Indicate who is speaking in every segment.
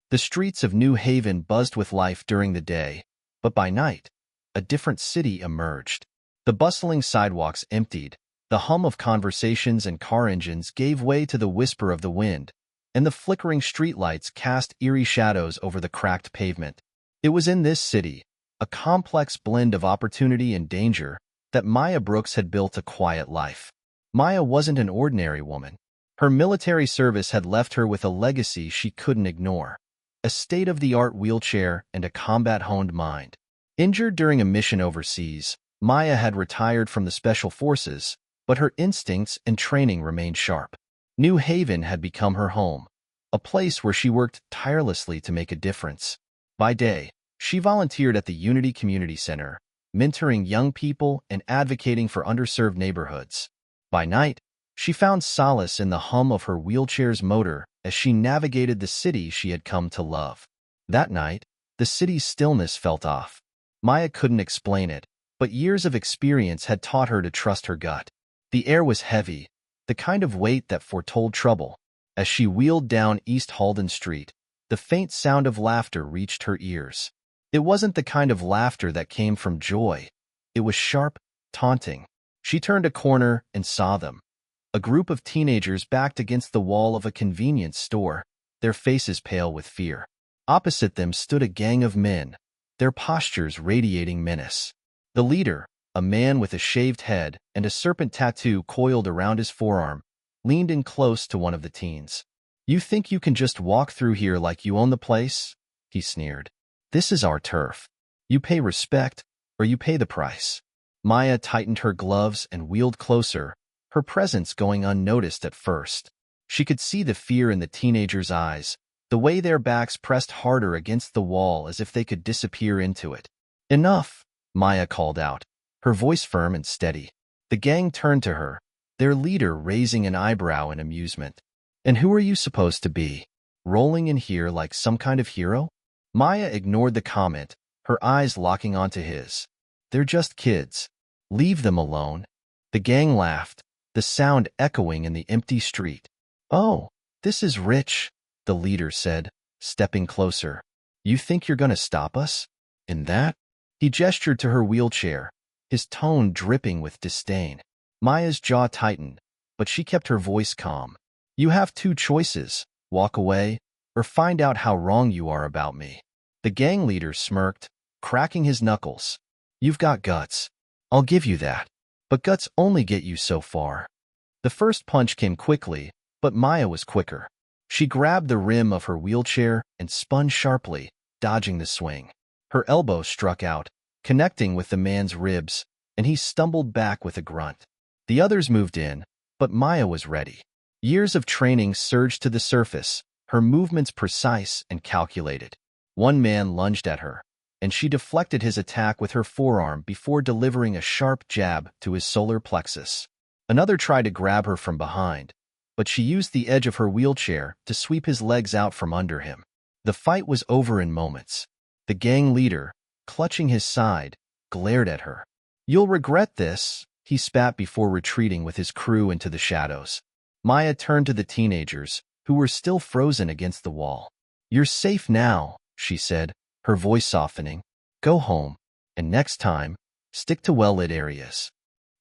Speaker 1: The streets of New Haven buzzed with life during the day, but by night, a different city emerged. The bustling sidewalks emptied, the hum of conversations and car engines gave way to the whisper of the wind, and the flickering streetlights cast eerie shadows over the cracked pavement. It was in this city, a complex blend of opportunity and danger, that Maya Brooks had built a quiet life. Maya wasn't an ordinary woman. Her military service had left her with a legacy she couldn't ignore. A state-of-the-art wheelchair and a combat-honed mind. Injured during a mission overseas, Maya had retired from the Special Forces, but her instincts and training remained sharp. New Haven had become her home, a place where she worked tirelessly to make a difference. By day, she volunteered at the Unity Community Center, mentoring young people and advocating for underserved neighborhoods. By night, she found solace in the hum of her wheelchair's motor as she navigated the city she had come to love. That night, the city's stillness felt off. Maya couldn't explain it, but years of experience had taught her to trust her gut. The air was heavy, the kind of weight that foretold trouble. As she wheeled down East Halden Street, the faint sound of laughter reached her ears. It wasn't the kind of laughter that came from joy. It was sharp, taunting. She turned a corner and saw them. A group of teenagers backed against the wall of a convenience store, their faces pale with fear. Opposite them stood a gang of men, their postures radiating menace. The leader, a man with a shaved head and a serpent tattoo coiled around his forearm, leaned in close to one of the teens. "You think you can just walk through here like you own the place?" he sneered. "This is our turf. You pay respect, or you pay the price." Maya tightened her gloves and wheeled closer, her presence going unnoticed at first. She could see the fear in the teenagers' eyes, the way their backs pressed harder against the wall as if they could disappear into it. "Enough," Maya called out, her voice firm and steady. The gang turned to her, their leader raising an eyebrow in amusement. "And who are you supposed to be? Rolling in here like some kind of hero?" Maya ignored the comment, her eyes locking onto his. "They're just kids. Leave them alone." The gang laughed, the sound echoing in the empty street. "Oh, this is rich," the leader said, stepping closer. "You think you're going to stop us? In that?" He gestured to her wheelchair, his tone dripping with disdain. Maya's jaw tightened, but she kept her voice calm. "You have two choices: walk away, or find out how wrong you are about me." The gang leader smirked, cracking his knuckles. "You've got guts. I'll give you that. But guts only get you so far." The first punch came quickly, but Maya was quicker. She grabbed the rim of her wheelchair and spun sharply, dodging the swing. Her elbow struck out, connecting with the man's ribs, and he stumbled back with a grunt. The others moved in, but Maya was ready. Years of training surged to the surface, her movements precise and calculated. One man lunged at her, and she deflected his attack with her forearm before delivering a sharp jab to his solar plexus. Another tried to grab her from behind, but she used the edge of her wheelchair to sweep his legs out from under him. The fight was over in moments. The gang leader, clutching his side, glared at her. "You'll regret this," he spat before retreating with his crew into the shadows. Maya turned to the teenagers, who were still frozen against the wall. "You're safe now," she said, her voice softening. "Go home, and next time, stick to well-lit areas."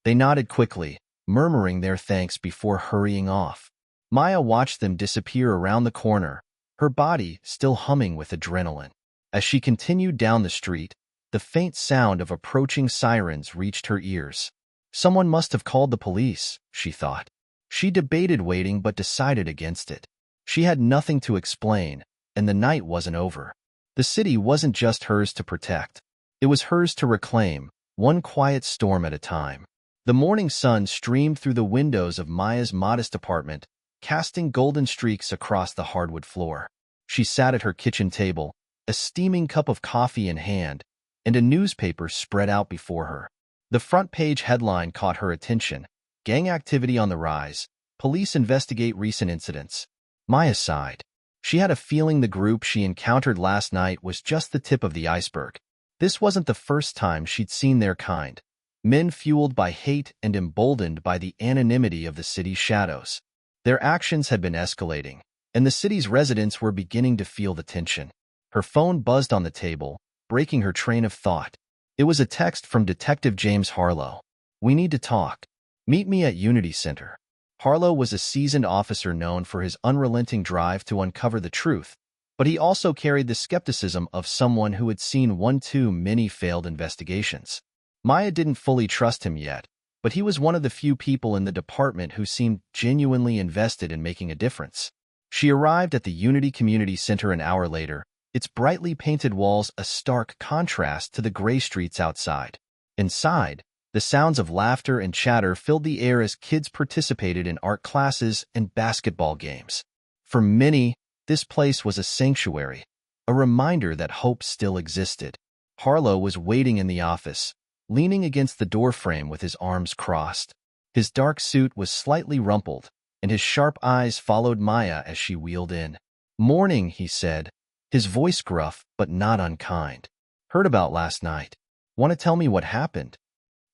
Speaker 1: They nodded quickly, murmuring their thanks before hurrying off. Maya watched them disappear around the corner, her body still humming with adrenaline. As she continued down the street, the faint sound of approaching sirens reached her ears. Someone must have called the police, she thought. She debated waiting but decided against it. She had nothing to explain, and the night wasn't over. The city wasn't just hers to protect. It was hers to reclaim, one quiet storm at a time. The morning sun streamed through the windows of Maya's modest apartment, casting golden streaks across the hardwood floor. She sat at her kitchen table, a steaming cup of coffee in hand, and a newspaper spread out before her. The front page headline caught her attention: "Gang activity on the rise. Police investigate recent incidents." Maya sighed. She had a feeling the group she encountered last night was just the tip of the iceberg. This wasn't the first time she'd seen their kind. Men fueled by hate and emboldened by the anonymity of the city's shadows. Their actions had been escalating, and the city's residents were beginning to feel the tension. Her phone buzzed on the table, breaking her train of thought. It was a text from Detective James Harlow. "We need to talk. Meet me at Unity Center." Harlow was a seasoned officer known for his unrelenting drive to uncover the truth, but he also carried the skepticism of someone who had seen one too many failed investigations. Maya didn't fully trust him yet, but he was one of the few people in the department who seemed genuinely invested in making a difference. She arrived at the Unity Community Center an hour later, its brightly painted walls a stark contrast to the gray streets outside. Inside, the sounds of laughter and chatter filled the air as kids participated in art classes and basketball games. For many, this place was a sanctuary, a reminder that hope still existed. Harlow was waiting in the office, leaning against the doorframe with his arms crossed. His dark suit was slightly rumpled, and his sharp eyes followed Maya as she wheeled in. "Morning," he said, his voice gruff but not unkind. "Heard about last night. Want to tell me what happened?"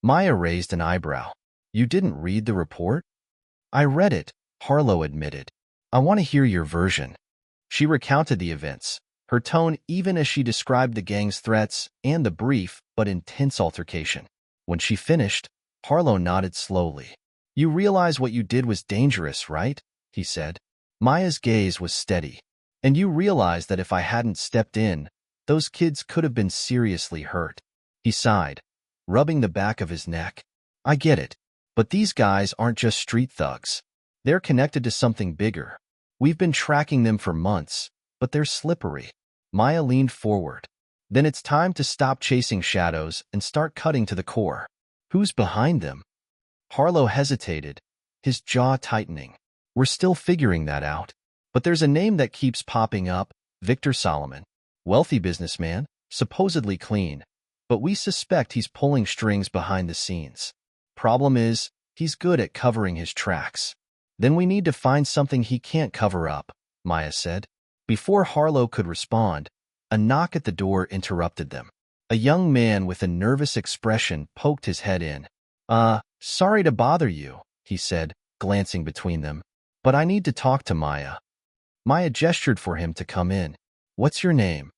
Speaker 1: Maya raised an eyebrow. "You didn't read the report?" "I read it," Harlow admitted. "I want to hear your version." She recounted the events, her tone even as she described the gang's threats and the brief but intense altercation. When she finished, Harlow nodded slowly. "You realize what you did was dangerous, right?" he said. Maya's gaze was steady. "And you realize that if I hadn't stepped in, those kids could have been seriously hurt." He sighed, rubbing the back of his neck. "I get it, but these guys aren't just street thugs. They're connected to something bigger. We've been tracking them for months, but they're slippery." Maya leaned forward. "Then it's time to stop chasing shadows and start cutting to the core. Who's behind them?" Harlow hesitated, his jaw tightening. "We're still figuring that out. But there's a name that keeps popping up, Victor Solomon. Wealthy businessman, supposedly clean, but we suspect he's pulling strings behind the scenes. Problem is, he's good at covering his tracks." "Then we need to find something he can't cover up," Maya said. Before Harlow could respond, a knock at the door interrupted them. A young man with a nervous expression poked his head in. Sorry to bother you," he said, glancing between them, "but I need to talk to Maya." Maya gestured for him to come in. "What's your name?"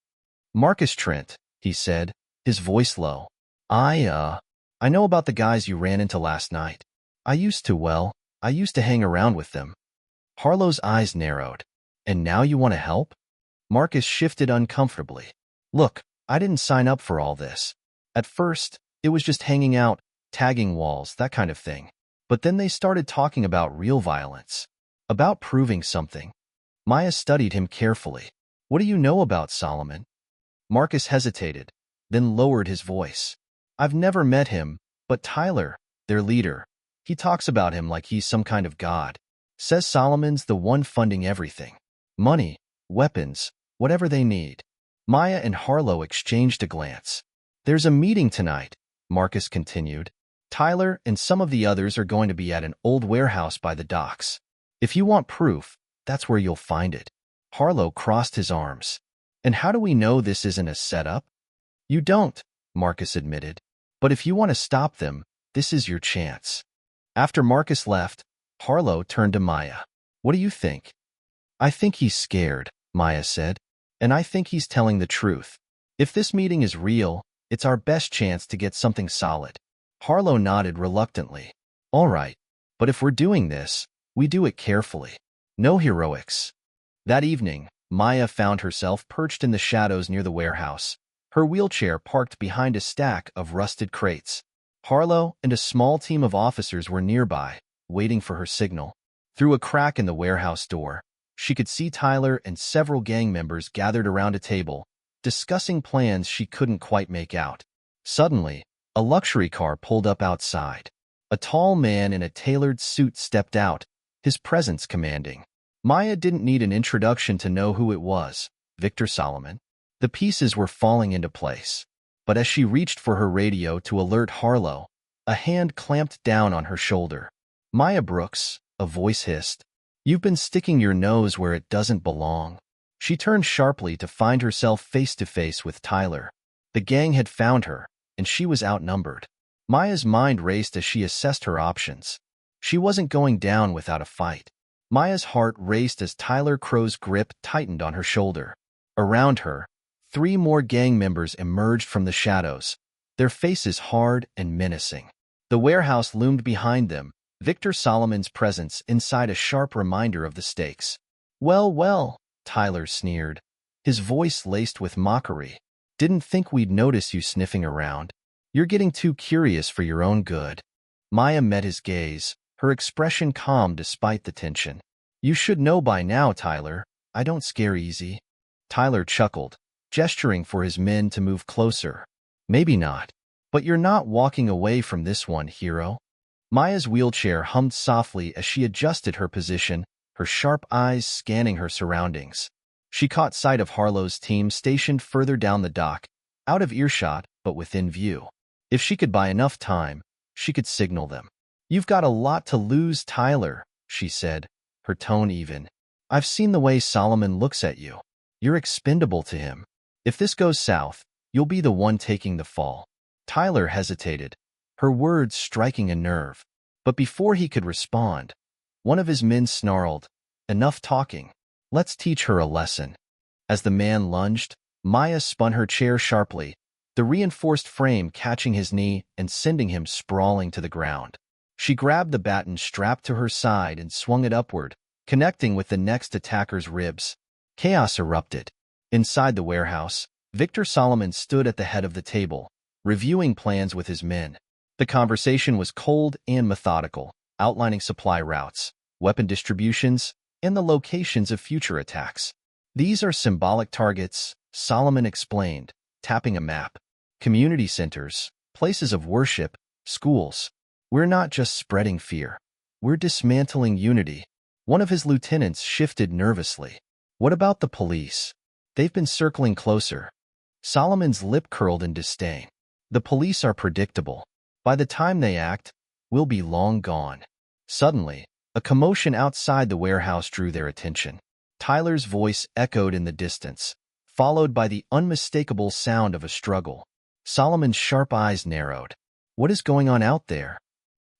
Speaker 1: "Marcus Trent," he said, his voice low. I know about the guys you ran into last night. I used to hang around with them." Harlow's eyes narrowed. "And now you want to help?" Marcus shifted uncomfortably. "Look, I didn't sign up for all this. At first, it was just hanging out, tagging walls, that kind of thing. But then they started talking about real violence. About proving something." Maya studied him carefully. "What do you know about Solomon?" Marcus hesitated, then lowered his voice. "I've never met him, but Tyler, their leader, he talks about him like he's some kind of god. Says Solomon's the one funding everything. Money, weapons, whatever they need." Maya and Harlow exchanged a glance. "There's a meeting tonight," Marcus continued. "Tyler and some of the others are going to be at an old warehouse by the docks. If you want proof, that's where you'll find it." Harlow crossed his arms. "And how do we know this isn't a setup?" "You don't," Marcus admitted. "But if you want to stop them, this is your chance." After Marcus left, Harlow turned to Maya. "What do you think?" "I think he's scared," Maya said. "And I think he's telling the truth. If this meeting is real, it's our best chance to get something solid." Harlow nodded reluctantly. "All right, but if we're doing this, we do it carefully. No heroics." That evening, Maya found herself perched in the shadows near the warehouse, her wheelchair parked behind a stack of rusted crates. Harlow and a small team of officers were nearby, waiting for her signal. Through a crack in the warehouse door, she could see Tyler and several gang members gathered around a table, discussing plans she couldn't quite make out. Suddenly, a luxury car pulled up outside. A tall man in a tailored suit stepped out, his presence commanding. Maya didn't need an introduction to know who it was, Victor Solomon. The pieces were falling into place. But as she reached for her radio to alert Harlow, a hand clamped down on her shoulder. "Maya Brooks," a voice hissed. "You've been sticking your nose where it doesn't belong." She turned sharply to find herself face to face with Tyler. The gang had found her, and she was outnumbered. Maya's mind raced as she assessed her options. She wasn't going down without a fight. Maya's heart raced as Tyler Crow's grip tightened on her shoulder. Around her, 3 more gang members emerged from the shadows, their faces hard and menacing. The warehouse loomed behind them, Victor Solomon's presence inside a sharp reminder of the stakes. "Well, well," Tyler sneered, his voice laced with mockery. "Didn't think we'd notice you sniffing around. You're getting too curious for your own good." Maya met his gaze, her expression calm despite the tension. "You should know by now, Tyler. I don't scare easy." Tyler chuckled, gesturing for his men to move closer. "Maybe not. But you're not walking away from this one, hero." Maya's wheelchair hummed softly as she adjusted her position, her sharp eyes scanning her surroundings. She caught sight of Harlow's team stationed further down the dock, out of earshot but within view. If she could buy enough time, she could signal them. "You've got a lot to lose, Tyler," she said, her tone even. "I've seen the way Solomon looks at you. You're expendable to him. If this goes south, you'll be the one taking the fall." Tyler hesitated, her words striking a nerve. But before he could respond, one of his men snarled, "Enough talking. Let's teach her a lesson." As the man lunged, Maya spun her chair sharply, the reinforced frame catching his knee and sending him sprawling to the ground. She grabbed the baton strapped to her side and swung it upward, connecting with the next attacker's ribs. Chaos erupted. Inside the warehouse, Victor Solomon stood at the head of the table, reviewing plans with his men. The conversation was cold and methodical, outlining supply routes, weapon distributions, and the locations of future attacks. "These are symbolic targets," Solomon explained, tapping a map. "Community centers, places of worship, schools. We're not just spreading fear. We're dismantling unity." One of his lieutenants shifted nervously. "What about the police? They've been circling closer." Solomon's lip curled in disdain. "The police are predictable. By the time they act, we'll be long gone." Suddenly, a commotion outside the warehouse drew their attention. Tyler's voice echoed in the distance, followed by the unmistakable sound of a struggle. Solomon's sharp eyes narrowed. "What is going on out there?"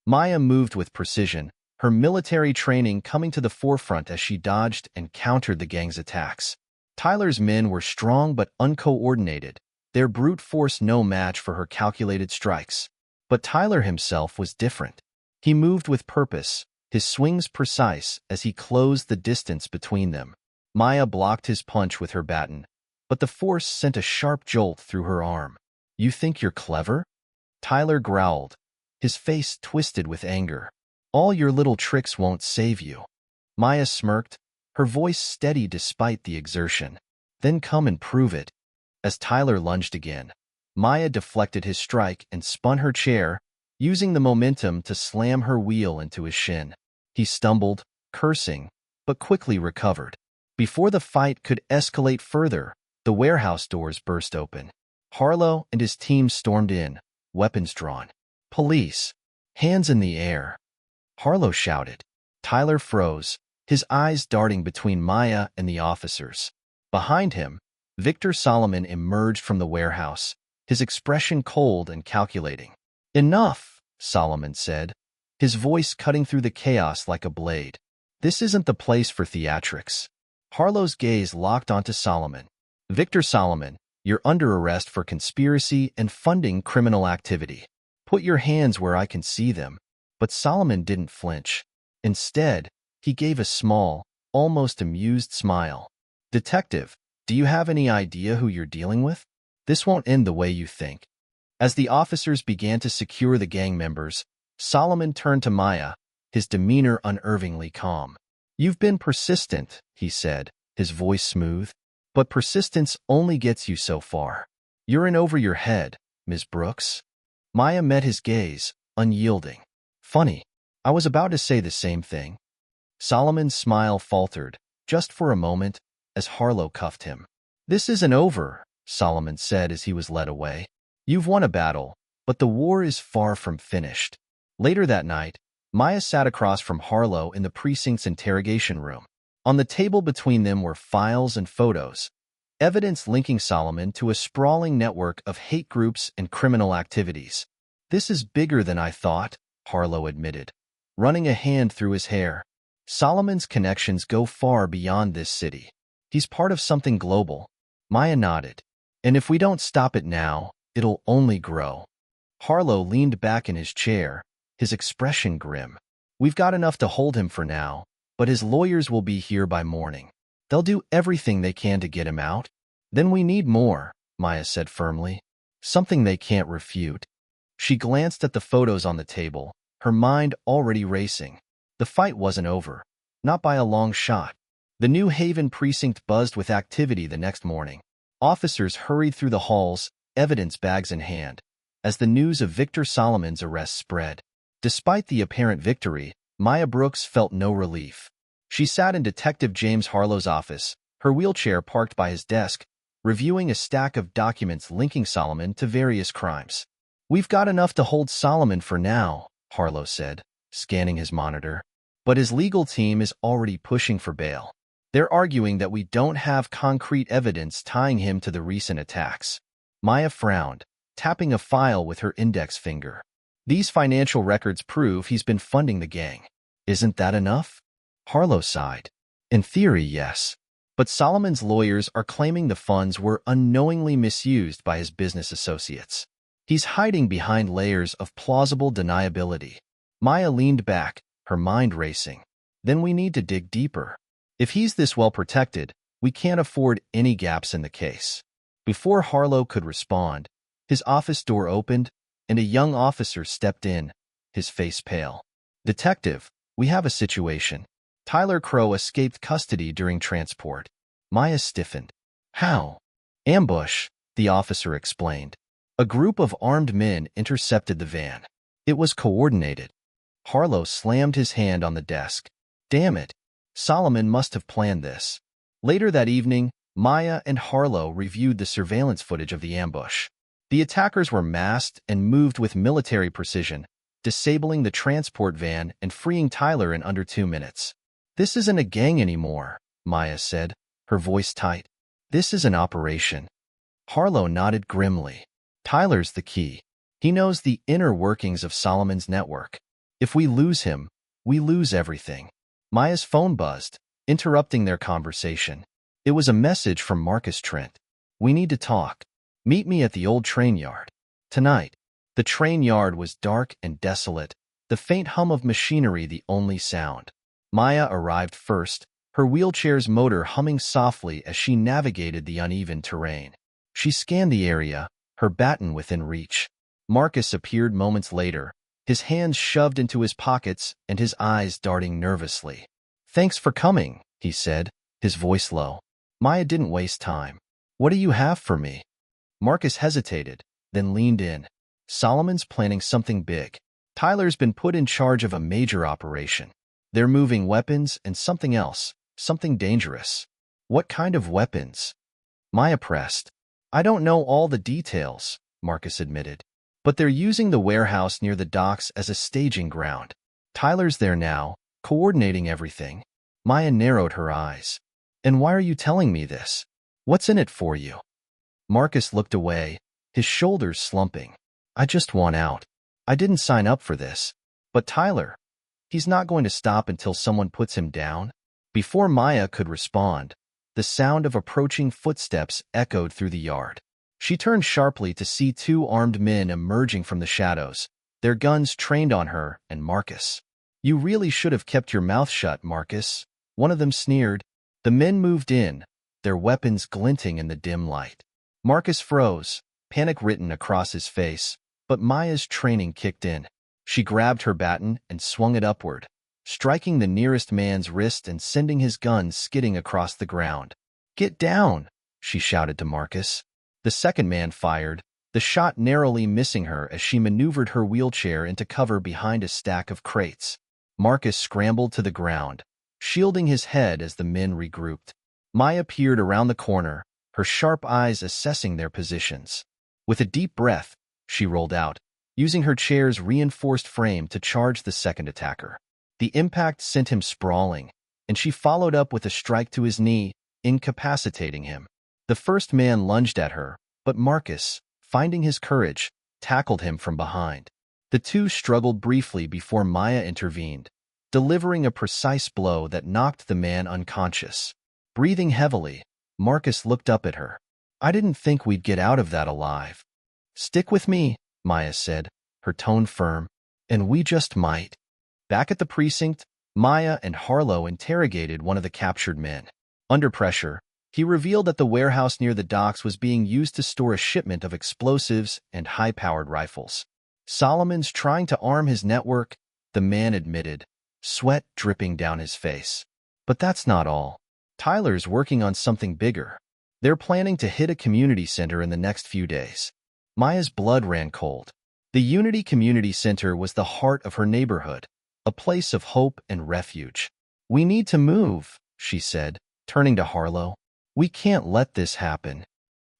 Speaker 1: Maya moved with precision, her military training coming to the forefront as she dodged and countered the gang's attacks. Tyler's men were strong but uncoordinated, their brute force no match for her calculated strikes. But Tyler himself was different. He moved with purpose, his swings precise as he closed the distance between them. Maya blocked his punch with her baton, but the force sent a sharp jolt through her arm. "You think you're clever?" Tyler growled, his face twisted with anger. "All your little tricks won't save you." Maya smirked, her voice steady despite the exertion. "Then come and prove it." As Tyler lunged again, Maya deflected his strike and spun her chair, using the momentum to slam her wheel into his shin. He stumbled, cursing, but quickly recovered. Before the fight could escalate further, the warehouse doors burst open. Harlow and his team stormed in, weapons drawn. "Police! Hands in the air!" Harlow shouted. Tyler froze, his eyes darting between Maya and the officers. Behind him, Victor Solomon emerged from the warehouse, his expression cold and calculating. "Enough," Solomon said, his voice cutting through the chaos like a blade. "This isn't the place for theatrics." Harlow's gaze locked onto Solomon. "Victor Solomon, you're under arrest for conspiracy and funding criminal activity. Put your hands where I can see them." But Solomon didn't flinch. Instead, he gave a small, almost amused smile. "Detective, do you have any idea who you're dealing with? This won't end the way you think." As the officers began to secure the gang members, Solomon turned to Maya, his demeanor unnervingly calm. "You've been persistent," he said, his voice smooth. "But persistence only gets you so far. You're in over your head, Ms. Brooks." Maya met his gaze, unyielding. "Funny, I was about to say the same thing." Solomon's smile faltered, just for a moment, as Harlow cuffed him. "This isn't over," Solomon said as he was led away. "You've won a battle, but the war is far from finished." Later that night, Maya sat across from Harlow in the precinct's interrogation room. On the table between them were files and photos, evidence linking Solomon to a sprawling network of hate groups and criminal activities. "This is bigger than I thought," Harlow admitted, running a hand through his hair. Solomon's connections go far beyond this city. He's part of something global. Maya nodded. And if we don't stop it now, it'll only grow. Harlow leaned back in his chair, his expression grim. We've got enough to hold him for now, but his lawyers will be here by morning. They'll do everything they can to get him out. Then we need more, Maya said firmly. Something they can't refute. She glanced at the photos on the table, her mind already racing. The fight wasn't over. Not by a long shot. The New Haven precinct buzzed with activity the next morning. Officers hurried through the halls, evidence bags in hand, as the news of Victor Solomon's arrest spread. Despite the apparent victory, Maya Brooks felt no relief. She sat in Detective James Harlow's office, her wheelchair parked by his desk, reviewing a stack of documents linking Solomon to various crimes. We've got enough to hold Solomon for now, Harlow said, scanning his monitor. But his legal team is already pushing for bail. They're arguing that we don't have concrete evidence tying him to the recent attacks. Maya frowned, tapping a file with her index finger. These financial records prove he's been funding the gang. Isn't that enough? Harlow sighed. In theory, yes. But Solomon's lawyers are claiming the funds were unknowingly misused by his business associates. He's hiding behind layers of plausible deniability. Maya leaned back, her mind racing. Then we need to dig deeper. If he's this well protected, we can't afford any gaps in the case. Before Harlow could respond, his office door opened, and a young officer stepped in, his face pale. Detective, we have a situation. Tyler Crow escaped custody during transport. Maya stiffened. How? Ambush, the officer explained. A group of armed men intercepted the van. It was coordinated. Harlow slammed his hand on the desk. Damn it. Solomon must have planned this. Later that evening, Maya and Harlow reviewed the surveillance footage of the ambush. The attackers were masked and moved with military precision, disabling the transport van and freeing Tyler in under 2 minutes. This isn't a gang anymore, Maya said, her voice tight. This is an operation. Harlow nodded grimly. Tyler's the key. He knows the inner workings of Solomon's network. If we lose him, we lose everything. Maya's phone buzzed, interrupting their conversation. It was a message from Marcus Trent. We need to talk. Meet me at the old train yard. Tonight. The train yard was dark and desolate, the faint hum of machinery the only sound. Maya arrived first, her wheelchair's motor humming softly as she navigated the uneven terrain. She scanned the area, her baton within reach. Marcus appeared moments later, his hands shoved into his pockets and his eyes darting nervously. Thanks for coming, he said, his voice low. Maya didn't waste time. What do you have for me? Marcus hesitated, then leaned in. Solomon's planning something big. Tyler's been put in charge of a major operation. They're moving weapons and something else, something dangerous. What kind of weapons? Maya pressed. I don't know all the details, Marcus admitted. But they're using the warehouse near the docks as a staging ground. Tyler's there now, coordinating everything. Maya narrowed her eyes. And why are you telling me this? What's in it for you? Marcus looked away, his shoulders slumping. I just want out. I didn't sign up for this. But Tyler, he's not going to stop until someone puts him down. Before Maya could respond, the sound of approaching footsteps echoed through the yard. She turned sharply to see 2 armed men emerging from the shadows, their guns trained on her and Marcus. You really should have kept your mouth shut, Marcus. One of them sneered. The men moved in, their weapons glinting in the dim light. Marcus froze, panic written across his face, but Maya's training kicked in. She grabbed her baton and swung it upward, striking the nearest man's wrist and sending his gun skidding across the ground. Get down, she shouted to Marcus. The second man fired, the shot narrowly missing her as she maneuvered her wheelchair into cover behind a stack of crates. Marcus scrambled to the ground, shielding his head as the men regrouped. Maya peered around the corner, her sharp eyes assessing their positions. With a deep breath, she rolled out, using her chair's reinforced frame to charge the second attacker. The impact sent him sprawling, and she followed up with a strike to his knee, incapacitating him. The first man lunged at her, but Marcus, finding his courage, tackled him from behind. The two struggled briefly before Maya intervened, delivering a precise blow that knocked the man unconscious. Breathing heavily, Marcus looked up at her. "I didn't think we'd get out of that alive." "Stick with me," Maya said, her tone firm. "And we just might." Back at the precinct, Maya and Harlow interrogated one of the captured men. Under pressure, he revealed that the warehouse near the docks was being used to store a shipment of explosives and high-powered rifles. "Solomon's trying to arm his network," the man admitted, sweat dripping down his face. "But that's not all. Tyler's working on something bigger. They're planning to hit a community center in the next few days." Maya's blood ran cold. The Unity Community Center was the heart of her neighborhood, a place of hope and refuge. "We need to move," she said, turning to Harlow. "We can't let this happen."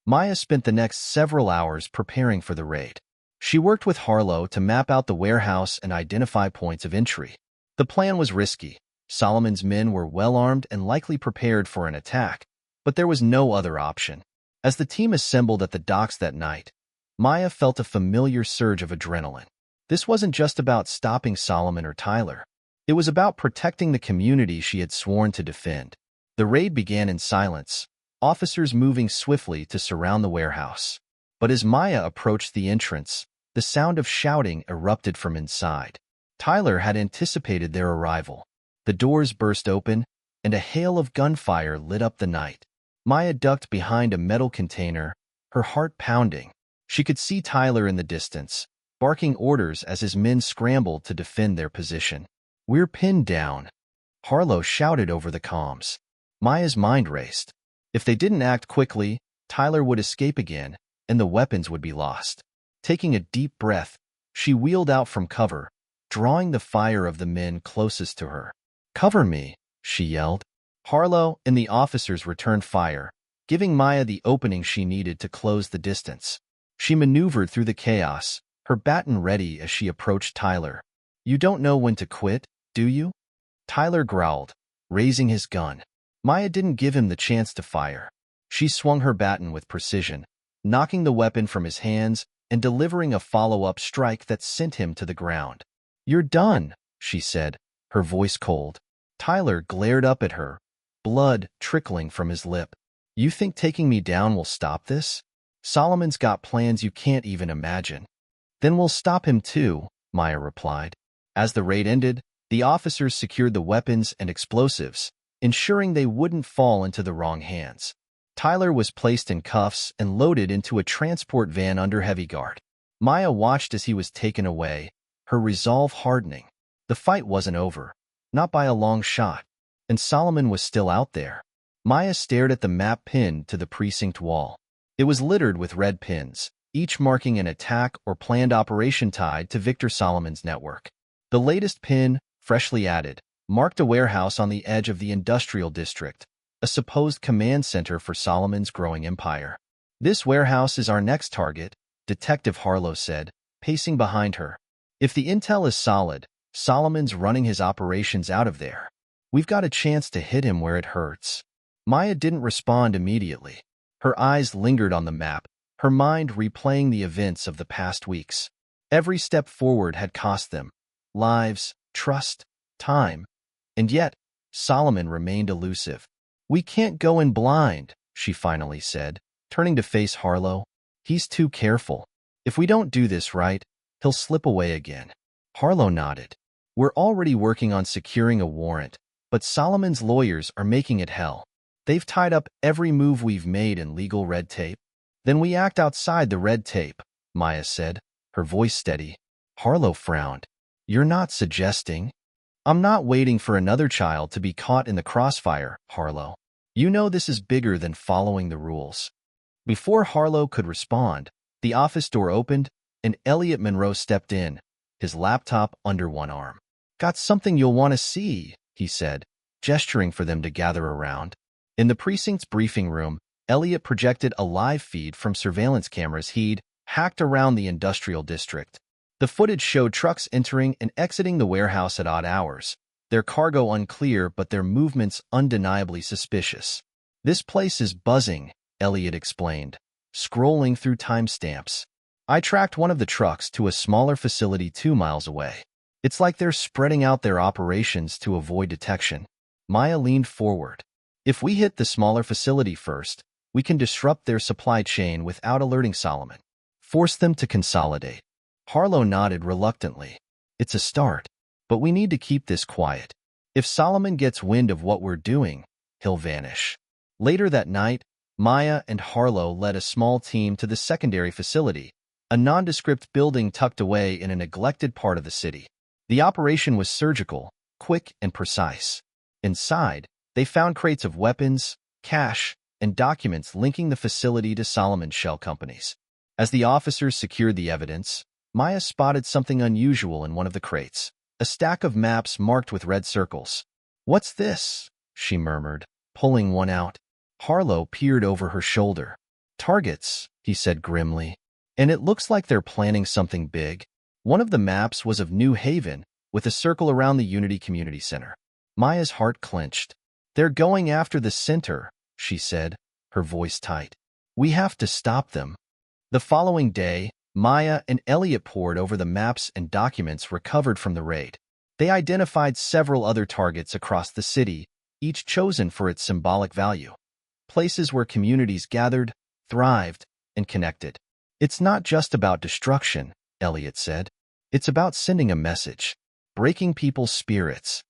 Speaker 1: Maya spent the next several hours preparing for the raid. She worked with Harlow to map out the warehouse and identify points of entry. The plan was risky. Solomon's men were well-armed and likely prepared for an attack, but there was no other option. As the team assembled at the docks that night, Maya felt a familiar surge of adrenaline. This wasn't just about stopping Solomon or Tyler. It was about protecting the community she had sworn to defend. The raid began in silence, officers moving swiftly to surround the warehouse. But as Maya approached the entrance, the sound of shouting erupted from inside. Tyler had anticipated their arrival. The doors burst open, and a hail of gunfire lit up the night. Maya ducked behind a metal container, her heart pounding. She could see Tyler in the distance, barking orders as his men scrambled to defend their position. "We're pinned down," Harlow shouted over the comms. Maya's mind raced. If they didn't act quickly, Tyler would escape again, and the weapons would be lost. Taking a deep breath, she wheeled out from cover, drawing the fire of the men closest to her. "Cover me," she yelled. Harlow and the officers returned fire, giving Maya the opening she needed to close the distance. She maneuvered through the chaos, her baton ready as she approached Tyler. "You don't know when to quit, do you?" Tyler growled, raising his gun. Maya didn't give him the chance to fire. She swung her baton with precision, knocking the weapon from his hands and delivering a follow-up strike that sent him to the ground. "You're done," she said, her voice cold. Tyler glared up at her, blood trickling from his lip. "You think taking me down will stop this? Solomon's got plans you can't even imagine." "Then we'll stop him too," Maya replied. As the raid ended, the officers secured the weapons and explosives, ensuring they wouldn't fall into the wrong hands. Tyler was placed in cuffs and loaded into a transport van under heavy guard. Maya watched as he was taken away, her resolve hardening. The fight wasn't over, not by a long shot, and Solomon was still out there. Maya stared at the map pinned to the precinct wall. It was littered with red pins, each marking an attack or planned operation tied to Victor Solomon's network. The latest pin, freshly added, marked a warehouse on the edge of the industrial district, a supposed command center for Solomon's growing empire. "This warehouse is our next target," Detective Harlow said, pacing behind her. "If the intel is solid, Solomon's running his operations out of there. We've got a chance to hit him where it hurts." Maya didn't respond immediately. Her eyes lingered on the map, her mind replaying the events of the past weeks. Every step forward had cost them lives, trust, time. And yet, Solomon remained elusive. "We can't go in blind," she finally said, turning to face Harlow. "He's too careful. If we don't do this right, he'll slip away again." Harlow nodded. "We're already working on securing a warrant, but Solomon's lawyers are making it hell. They've tied up every move we've made in legal red tape." "Then we act outside the red tape," Maya said, her voice steady. Harlow frowned. "You're not suggesting—" "I'm not waiting for another child to be caught in the crossfire, Harlow. You know this is bigger than following the rules." Before Harlow could respond, the office door opened, and Elliot Monroe stepped in, his laptop under one arm. "Got something you'll want to see," he said, gesturing for them to gather around. In the precinct's briefing room, Elliot projected a live feed from surveillance cameras he'd hacked around the industrial district. The footage showed trucks entering and exiting the warehouse at odd hours, their cargo unclear but their movements undeniably suspicious. "This place is buzzing," Elliot explained, scrolling through timestamps. "I tracked one of the trucks to a smaller facility 2 miles away. It's like they're spreading out their operations to avoid detection. Maya leaned forward. If we hit the smaller facility first, we can disrupt their supply chain without alerting Solomon. Force them to consolidate. Harlow nodded reluctantly. It's a start, but we need to keep this quiet. If Solomon gets wind of what we're doing, he'll vanish. Later that night, Maya and Harlow led a small team to the secondary facility, a nondescript building tucked away in a neglected part of the city. The operation was surgical, quick, and precise. Inside, they found crates of weapons, cash, and documents linking the facility to Solomon's shell companies. As the officers secured the evidence, Maya spotted something unusual in one of the crates, a stack of maps marked with red circles. "What's this?" she murmured, pulling one out. Harlow peered over her shoulder. "Targets," he said grimly. "And it looks like they're planning something big." One of the maps was of New Haven, with a circle around the Unity Community Center. Maya's heart clenched. "They're going after the center," she said, her voice tight. "We have to stop them." The following day, Maya and Elliot pored over the maps and documents recovered from the raid. They identified several other targets across the city, each chosen for its symbolic value. Places where communities gathered, thrived, and connected. "It's not just about destruction," Elliot said. "It's about sending a message, breaking people's spirits."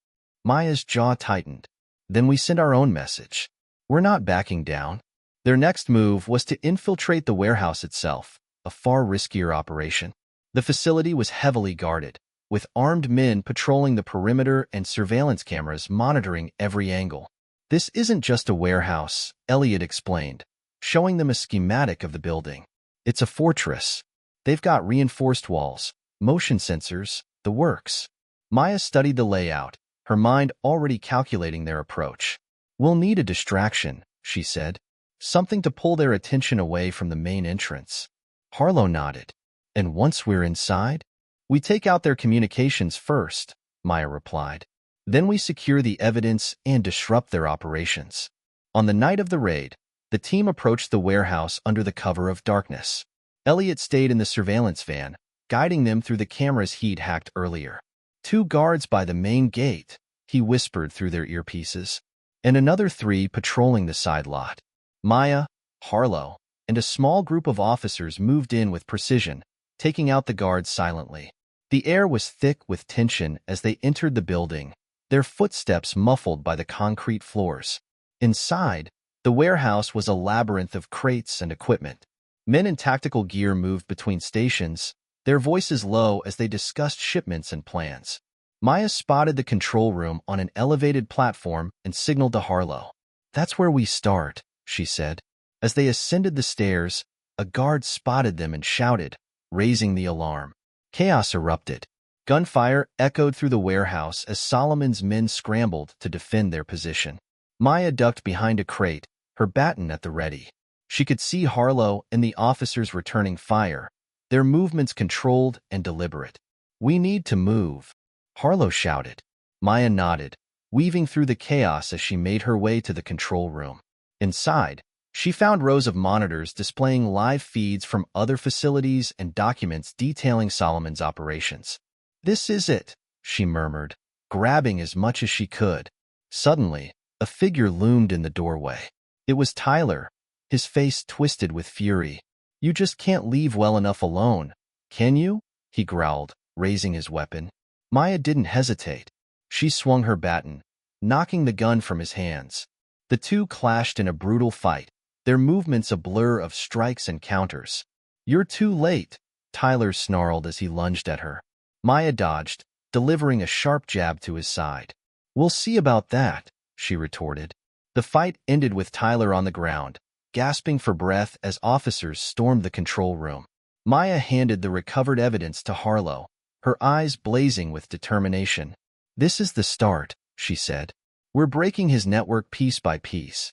Speaker 1: Maya's jaw tightened. "Then we send our own message. We're not backing down." Their next move was to infiltrate the warehouse itself, a far riskier operation. The facility was heavily guarded, with armed men patrolling the perimeter and surveillance cameras monitoring every angle. "This isn't just a warehouse," Elliot explained, showing them a schematic of the building. "It's a fortress. They've got reinforced walls, motion sensors, the works." Maya studied the layout, her mind already calculating their approach. "We'll need a distraction," she said. "Something to pull their attention away from the main entrance." Harlow nodded. "And once we're inside, we take out their communications first," Maya replied. "Then we secure the evidence and disrupt their operations." On the night of the raid, the team approached the warehouse under the cover of darkness. Elliot stayed in the surveillance van, guiding them through the cameras he'd hacked earlier. "2 guards by the main gate," he whispered through their earpieces, "and another 3 patrolling the side lot." Maya, Harlow, and a small group of officers moved in with precision, taking out the guards silently. The air was thick with tension as they entered the building, their footsteps muffled by the concrete floors. Inside, the warehouse was a labyrinth of crates and equipment. Men in tactical gear moved between stations, their voices low as they discussed shipments and plans. Maya spotted the control room on an elevated platform and signaled to Harlow. "That's where we start," she said. As they ascended the stairs, a guard spotted them and shouted, raising the alarm. Chaos erupted. Gunfire echoed through the warehouse as Solomon's men scrambled to defend their position. Maya ducked behind a crate, her baton at the ready. She could see Harlow and the officers returning fire, their movements controlled and deliberate. "We need to move," Harlow shouted. Maya nodded, weaving through the chaos as she made her way to the control room. Inside, she found rows of monitors displaying live feeds from other facilities and documents detailing Solomon's operations. "This is it," she murmured, grabbing as much as she could. Suddenly, a figure loomed in the doorway. It was Tyler, his face twisted with fury. "You just can't leave well enough alone, can you?" he growled, raising his weapon. Maya didn't hesitate. She swung her baton, knocking the gun from his hands. The two clashed in a brutal fight, their movements a blur of strikes and counters. "You're too late," Tyler snarled as he lunged at her. Maya dodged, delivering a sharp jab to his side. "We'll see about that," she retorted. The fight ended with Tyler on the ground, gasping for breath as officers stormed the control room. Maya handed the recovered evidence to Harlow, her eyes blazing with determination. "This is the start," she said. "We're breaking his network piece by piece."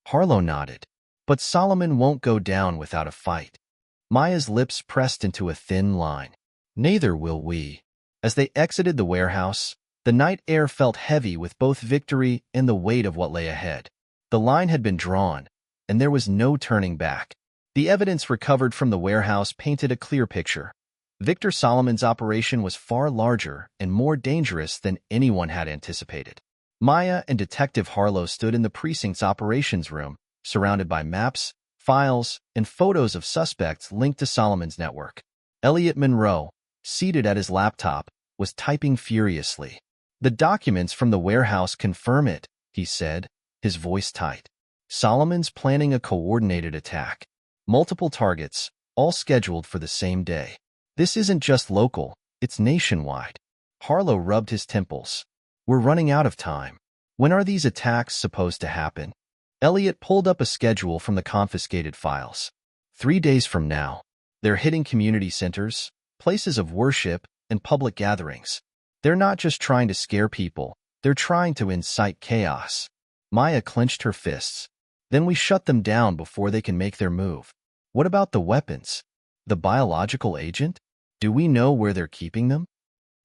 Speaker 1: Harlow nodded. "But Solomon won't go down without a fight." Maya's lips pressed into a thin line. "Neither will we." As they exited the warehouse, the night air felt heavy with both victory and the weight of what lay ahead. The line had been drawn, and there was no turning back. The evidence recovered from the warehouse painted a clear picture. Victor Solomon's operation was far larger and more dangerous than anyone had anticipated. Maya and Detective Harlow stood in the precinct's operations room, surrounded by maps, files, and photos of suspects linked to Solomon's network. Elliot Monroe, seated at his laptop, was typing furiously. "The documents from the warehouse confirm it," he said, his voice tight. "Solomon's planning a coordinated attack. Multiple targets, all scheduled for the same day. This isn't just local, it's nationwide." Harlow rubbed his temples. "We're running out of time. When are these attacks supposed to happen?" Elliot pulled up a schedule from the confiscated files. 3 days from now. They're hitting community centers, places of worship, and public gatherings. They're not just trying to scare people, they're trying to incite chaos. Maya clenched her fists. "Then we shut them down before they can make their move. What about the weapons? The biological agent? Do we know where they're keeping them?"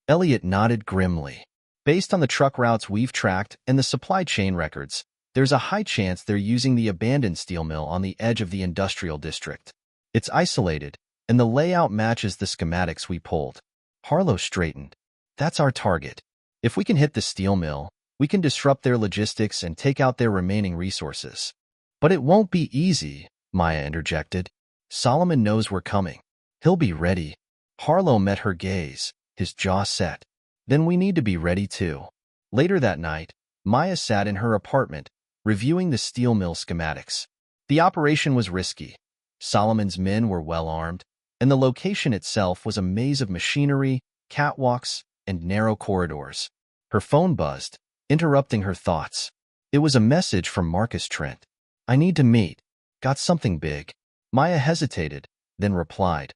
Speaker 1: Elliot nodded grimly. "Based on the truck routes we've tracked and the supply chain records, there's a high chance they're using the abandoned steel mill on the edge of the industrial district. It's isolated, and the layout matches the schematics we pulled." Harlow straightened. "That's our target. If we can hit the steel mill, we can disrupt their logistics and take out their remaining resources." "But it won't be easy," Maya interjected. "Solomon knows we're coming. He'll be ready." Harlow met her gaze, his jaw set. "Then we need to be ready too." Later that night, Maya sat in her apartment, reviewing the steel mill schematics. The operation was risky. Solomon's men were well armed, and the location itself was a maze of machinery, catwalks, and narrow corridors. Her phone buzzed, interrupting her thoughts. It was a message from Marcus Trent. "I need to meet. Got something big." Maya hesitated, then replied.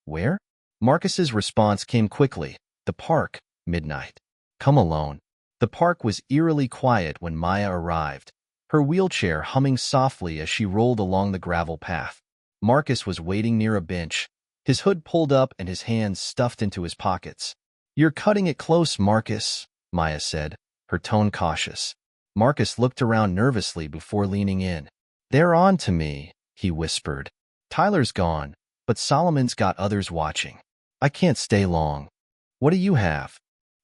Speaker 1: "Where?" Marcus's response came quickly. "The park, midnight. Come alone." The park was eerily quiet when Maya arrived, her wheelchair humming softly as she rolled along the gravel path. Marcus was waiting near a bench, his hood pulled up and his hands stuffed into his pockets. "You're cutting it close, Marcus," Maya said, her tone cautious. Marcus looked around nervously before leaning in. "They're on to me," he whispered. "Tyler's gone, but Solomon's got others watching. I can't stay long." "What do you have?"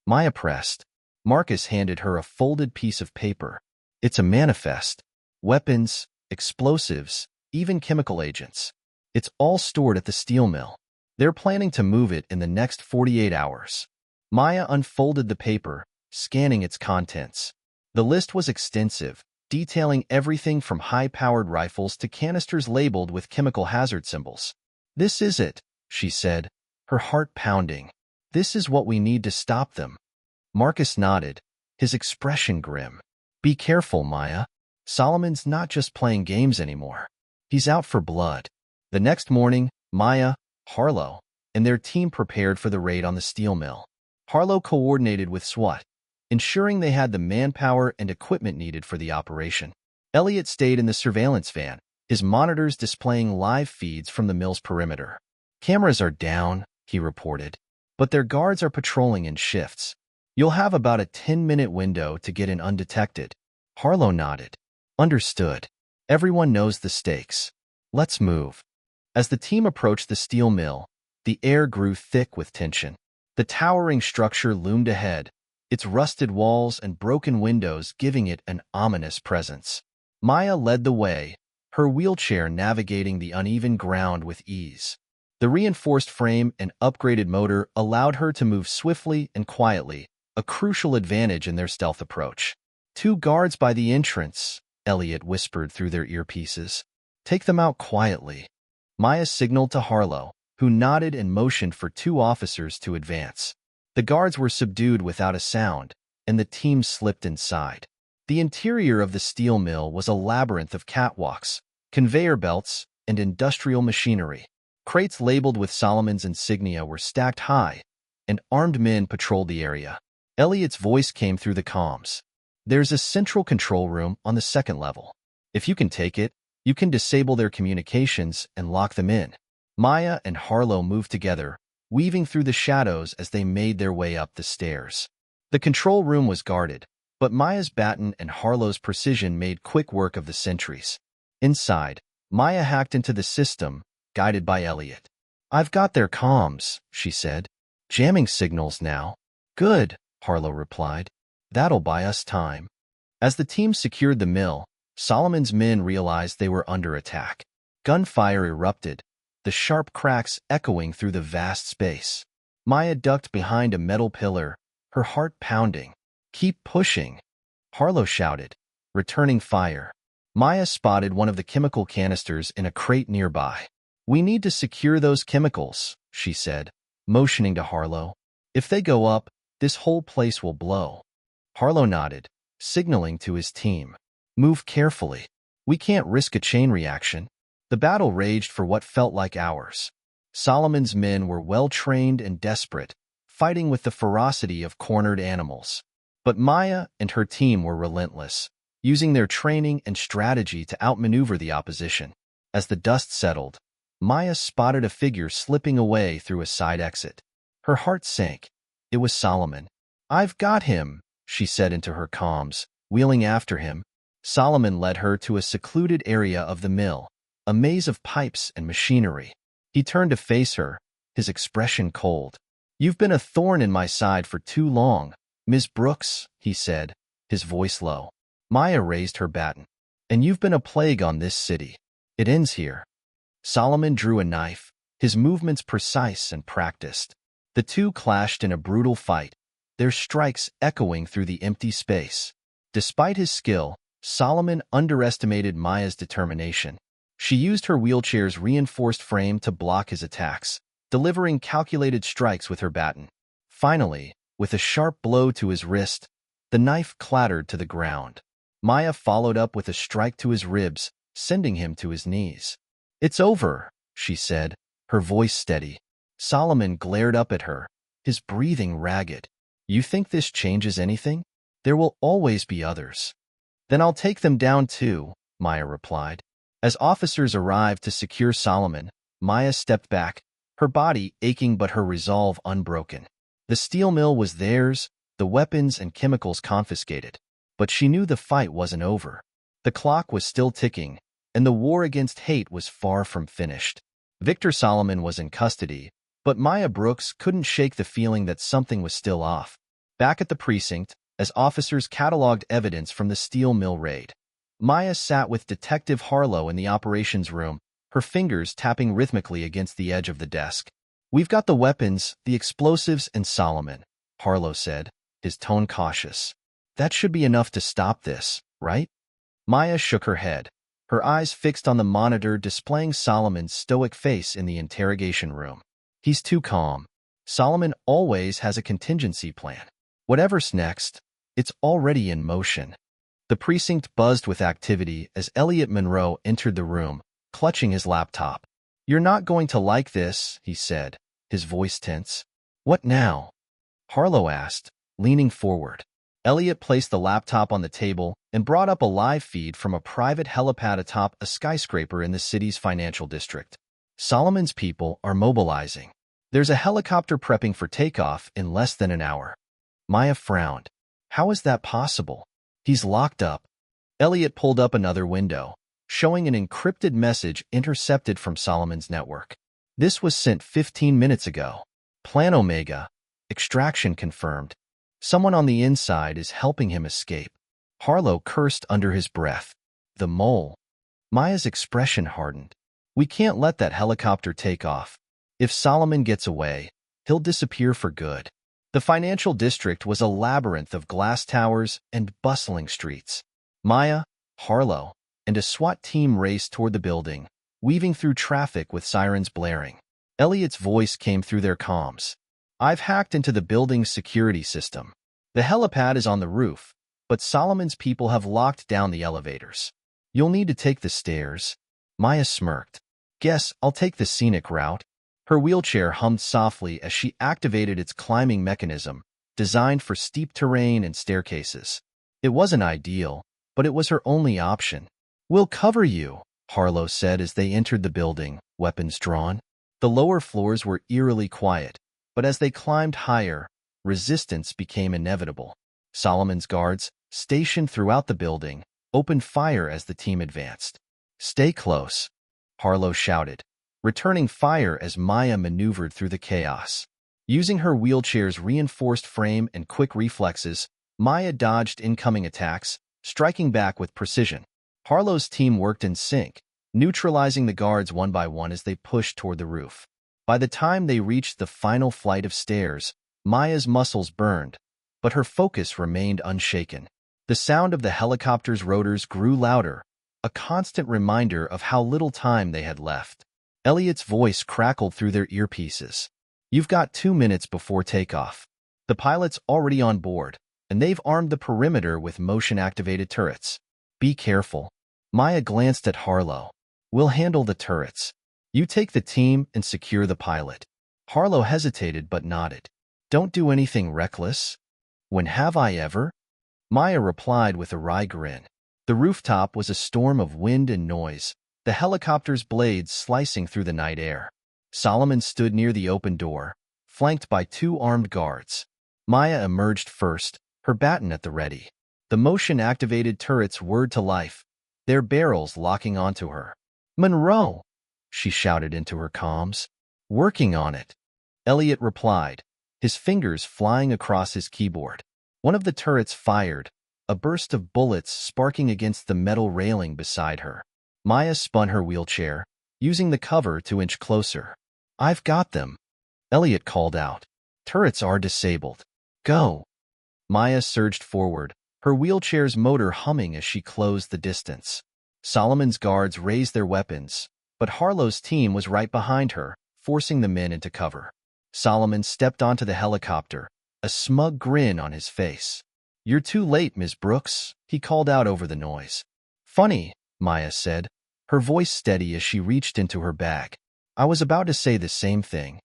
Speaker 1: Maya pressed. Marcus handed her a folded piece of paper. "It's a manifest. Weapons, explosives, even chemical agents. It's all stored at the steel mill. They're planning to move it in the next 48 hours. Maya unfolded the paper, scanning its contents. The list was extensive, detailing everything from high-powered rifles to canisters labeled with chemical hazard symbols. "This is it," she said, her heart pounding. "This is what we need to stop them." Marcus nodded, his expression grim. "Be careful, Maya. Solomon's not just playing games anymore. He's out for blood." The next morning, Maya, Harlow, and their team prepared for the raid on the steel mill. Harlow coordinated with SWAT, ensuring they had the manpower and equipment needed for the operation. Elliot stayed in the surveillance van, his monitors displaying live feeds from the mill's perimeter. "Cameras are down," he reported, "but their guards are patrolling in shifts. You'll have about a 10-minute window to get in undetected." Harlow nodded. "Understood. Everyone knows the stakes. Let's move." As the team approached the steel mill, the air grew thick with tension. The towering structure loomed ahead, its rusted walls and broken windows giving it an ominous presence. Maya led the way, her wheelchair navigating the uneven ground with ease. The reinforced frame and upgraded motor allowed her to move swiftly and quietly, a crucial advantage in their stealth approach. "2 guards by the entrance," Elliot whispered through their earpieces. "Take them out quietly." Maya signaled to Harlow, who nodded and motioned for 2 officers to advance. The guards were subdued without a sound, and the team slipped inside. The interior of the steel mill was a labyrinth of catwalks, conveyor belts, and industrial machinery. Crates labeled with Solomon's insignia were stacked high, and armed men patrolled the area. Elliot's voice came through the comms. "There's a central control room on the 2nd level. If you can take it, you can disable their communications and lock them in." Maya and Harlow moved together, weaving through the shadows as they made their way up the stairs. The control room was guarded, but Maya's baton and Harlow's precision made quick work of the sentries. Inside, Maya hacked into the system, guided by Elliot. I've got their comms, she said. Jamming signals now. Good, Harlow replied. That'll buy us time. As the team secured the mill, Solomon's men realized they were under attack. Gunfire erupted, the sharp cracks echoing through the vast space. Maya ducked behind a metal pillar, her heart pounding. Keep pushing, Harlow shouted, returning fire. Maya spotted one of the chemical canisters in a crate nearby. We need to secure those chemicals, she said, motioning to Harlow. If they go up, this whole place will blow. Harlow nodded, signaling to his team. Move carefully. We can't risk a chain reaction. The battle raged for what felt like hours. Solomon's men were well-trained and desperate, fighting with the ferocity of cornered animals. But Maya and her team were relentless, using their training and strategy to outmaneuver the opposition. As the dust settled, Maya spotted a figure slipping away through a side exit. Her heart sank. It was Solomon. I've got him, she said into her comms, wheeling after him. Solomon led her to a secluded area of the mill, a maze of pipes and machinery. He turned to face her, his expression cold. You've been a thorn in my side for too long, Ms. Brooks, he said, his voice low. Maya raised her baton. And you've been a plague on this city. It ends here. Solomon drew a knife, his movements precise and practiced. The two clashed in a brutal fight, their strikes echoing through the empty space. Despite his skill, Solomon underestimated Maya's determination. She used her wheelchair's reinforced frame to block his attacks, delivering calculated strikes with her baton. Finally, with a sharp blow to his wrist, the knife clattered to the ground. Maya followed up with a strike to his ribs, sending him to his knees. It's over, she said, her voice steady. Solomon glared up at her, his breathing ragged. You think this changes anything? There will always be others. Then I'll take them down too, Maya replied. As officers arrived to secure Solomon, Maya stepped back, her body aching but her resolve unbroken. The steel mill was theirs, the weapons and chemicals confiscated. But she knew the fight wasn't over. The clock was still ticking, and the war against hate was far from finished. Victor Solomon was in custody, but Maya Brooks couldn't shake the feeling that something was still off. Back at the precinct, as officers cataloged evidence from the steel mill raid, Maya sat with Detective Harlow in the operations room, her fingers tapping rhythmically against the edge of the desk. We've got the weapons, the explosives, and Solomon, Harlow said, his tone cautious. That should be enough to stop this, right? Maya shook her head, her eyes fixed on the monitor displaying Solomon's stoic face in the interrogation room. He's too calm. Solomon always has a contingency plan. Whatever's next, it's already in motion. The precinct buzzed with activity as Elliot Monroe entered the room, clutching his laptop. You're not going to like this, he said, his voice tense. What now? Harlow asked, leaning forward. Elliot placed the laptop on the table and brought up a live feed from a private helipad atop a skyscraper in the city's financial district. Solomon's people are mobilizing. There's a helicopter prepping for takeoff in less than an hour. Maya frowned. How is that possible? He's locked up. Elliot pulled up another window, showing an encrypted message intercepted from Solomon's network. This was sent 15 minutes ago. Plan Omega. Extraction confirmed. Someone on the inside is helping him escape. Harlow cursed under his breath. The mole. Maya's expression hardened. We can't let that helicopter take off. If Solomon gets away, he'll disappear for good. The financial district was a labyrinth of glass towers and bustling streets. Maya, Harlow, and a SWAT team raced toward the building, weaving through traffic with sirens blaring. Elliot's voice came through their comms. I've hacked into the building's security system. The helipad is on the roof, but Solomon's people have locked down the elevators. You'll need to take the stairs. Maya smirked. Guess I'll take the scenic route. Her wheelchair hummed softly as she activated its climbing mechanism, designed for steep terrain and staircases. It wasn't ideal, but it was her only option. We'll cover you, Harlow said as they entered the building, weapons drawn. The lower floors were eerily quiet, but as they climbed higher, resistance became inevitable. Solomon's guards, stationed throughout the building, opened fire as the team advanced. Stay close, Harlow shouted, returning fire as Maya maneuvered through the chaos. Using her wheelchair's reinforced frame and quick reflexes, Maya dodged incoming attacks, striking back with precision. Harlow's team worked in sync, neutralizing the guards one by one as they pushed toward the roof. By the time they reached the final flight of stairs, Maya's muscles burned, but her focus remained unshaken. The sound of the helicopter's rotors grew louder, a constant reminder of how little time they had left. Elliot's voice crackled through their earpieces. "You've got 2 minutes before takeoff. The pilot's already on board, and they've armed the perimeter with motion-activated turrets. Be careful." Maya glanced at Harlow. "We'll handle the turrets. You take the team and secure the pilot." Harlow hesitated but nodded. "Don't do anything reckless." "When have I ever?" Maya replied with a wry grin. The rooftop was a storm of wind and noise, the helicopter's blades slicing through the night air. Solomon stood near the open door, flanked by 2 armed guards. Maya emerged first, her baton at the ready. The motion-activated turrets whirred to life, their barrels locking onto her. "Monroe!" she shouted into her comms. "Working on it," Elliot replied, his fingers flying across his keyboard. One of the turrets fired, a burst of bullets sparking against the metal railing beside her. Maya spun her wheelchair, using the cover to inch closer. "I've got them," Elliot called out. "Turrets are disabled. Go." Maya surged forward, her wheelchair's motor humming as she closed the distance. Solomon's guards raised their weapons, but Harlow's team was right behind her, forcing the men into cover. Solomon stepped onto the helicopter, a smug grin on his face. "You're too late, Ms. Brooks," he called out over the noise. "Funny," Maya said, her voice steady as she reached into her bag. "I was about to say the same thing."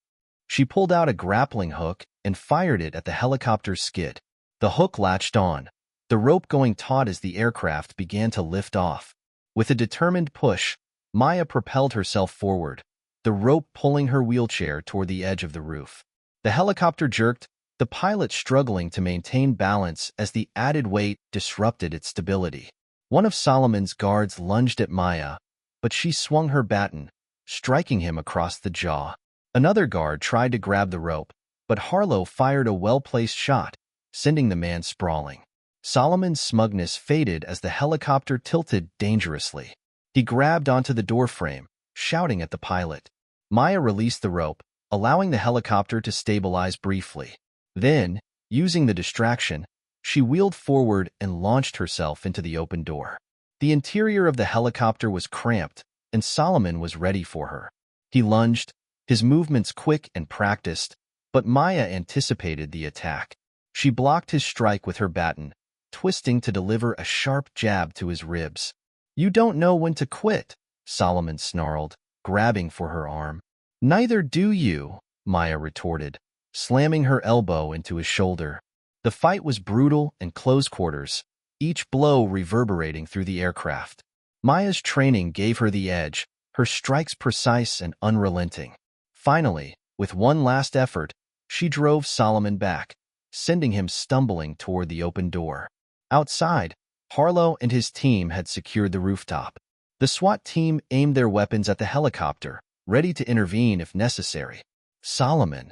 Speaker 1: She pulled out a grappling hook and fired it at the helicopter's skid. The hook latched on, the rope going taut as the aircraft began to lift off. With a determined push, Maya propelled herself forward, the rope pulling her wheelchair toward the edge of the roof. The helicopter jerked, the pilot struggling to maintain balance as the added weight disrupted its stability. One of Solomon's guards lunged at Maya, but she swung her baton, striking him across the jaw. Another guard tried to grab the rope, but Harlow fired a well-placed shot, sending the man sprawling. Solomon's smugness faded as the helicopter tilted dangerously. He grabbed onto the doorframe, shouting at the pilot. Maya released the rope, allowing the helicopter to stabilize briefly. Then, using the distraction, she wheeled forward and launched herself into the open door. The interior of the helicopter was cramped, and Solomon was ready for her. He lunged, his movements quick and practiced, but Maya anticipated the attack. She blocked his strike with her baton, twisting to deliver a sharp jab to his ribs. "You don't know when to quit," Solomon snarled, grabbing for her arm. "Neither do you," Maya retorted, slamming her elbow into his shoulder. The fight was brutal and close quarters, each blow reverberating through the aircraft. Maya's training gave her the edge, her strikes precise and unrelenting. Finally, with one last effort, she drove Solomon back, sending him stumbling toward the open door. Outside, Harlow and his team had secured the rooftop. The SWAT team aimed their weapons at the helicopter, ready to intervene if necessary. "Solomon,"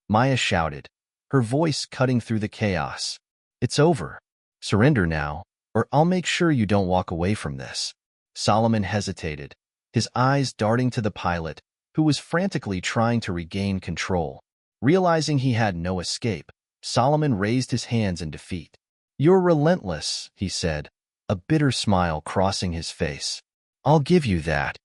Speaker 1: Maya shouted, her voice cutting through the chaos. "It's over. Surrender now, or I'll make sure you don't walk away from this." Solomon hesitated, his eyes darting to the pilot, who was frantically trying to regain control. Realizing he had no escape, Solomon raised his hands in defeat. "You're relentless," he said, a bitter smile crossing his face. "I'll give you that."